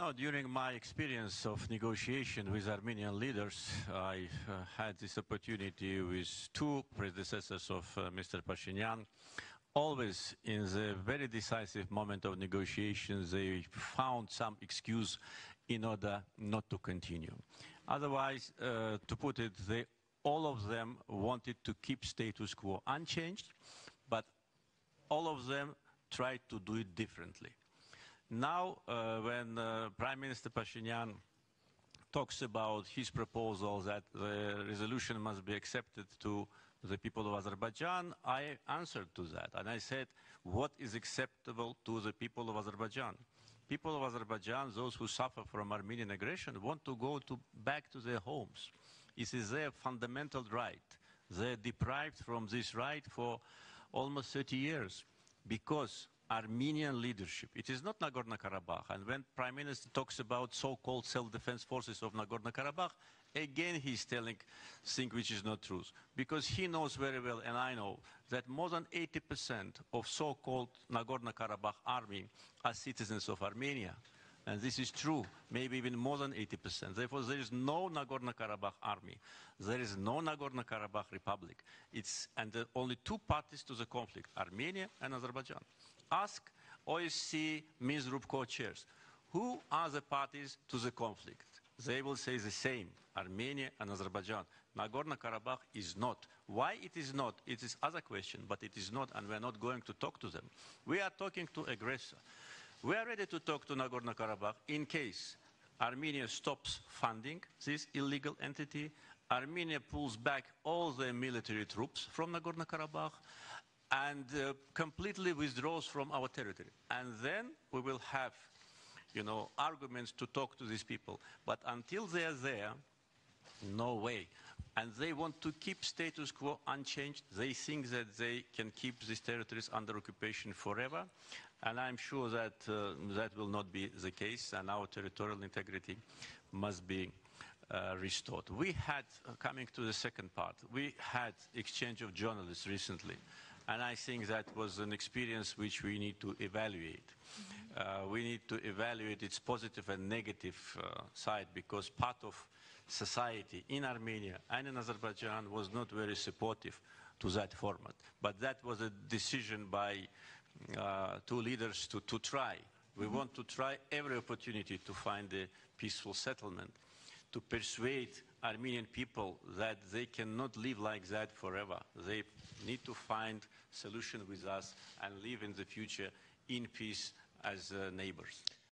No, during my experience of negotiation with Armenian leaders, I had this opportunity with two predecessors of Mr. Pashinyan. Always in the very decisive moment of negotiations, they found some excuse in order not to continue. Otherwise, to put it, all of them wanted to keep status quo unchanged, but all of them tried to do it differently. Now, when Prime Minister Pashinyan talks about his proposal that the resolution must be accepted to the people of Azerbaijan, I answered to that. And I said, what is acceptable to the people of Azerbaijan? People of Azerbaijan, those who suffer from Armenian aggression, want to go back to their homes. It is their fundamental right. They're deprived from this right for almost 30 years because Armenian leadership, it is not Nagorno-Karabakh. And when Prime Minister talks about so-called self-defense forces of Nagorno-Karabakh, again he's telling things which is not true. Because he knows very well, and I know, that more than 80% of so-called Nagorno-Karabakh army are citizens of Armenia. And this is true, maybe even more than 80%. Therefore, there is no Nagorno-Karabakh army. There is no Nagorno-Karabakh republic. And there are only two parties to the conflict, Armenia and Azerbaijan. Ask OSCE Minsk Group co-chairs, who are the parties to the conflict? They will say the same, Armenia and Azerbaijan. Nagorno-Karabakh is not. Why it is not? It is other question, but it is not, and we are not going to talk to them. We are talking to aggressor. We are ready to talk to Nagorno-Karabakh in case Armenia stops funding this illegal entity, Armenia pulls back all their military troops from Nagorno-Karabakh, and completely withdraws from our territory. And then we will have, arguments to talk to these people. But until they are there, no way. And they want to keep status quo unchanged. They think that they can keep these territories under occupation forever. And I'm sure that that will not be the case, and our territorial integrity must be restored. We had, coming to the second part, we had exchange of journalists recently. And I think that was an experience which we need to evaluate. We need to evaluate its positive and negative side, because part of society in Armenia and in Azerbaijan was not very supportive to that format. But that was a decision by two leaders to try. We want to try every opportunity to find a peaceful settlement, to persuade Armenian people that they cannot live like that forever. They need to find solution with us and live in the future in peace as neighbors.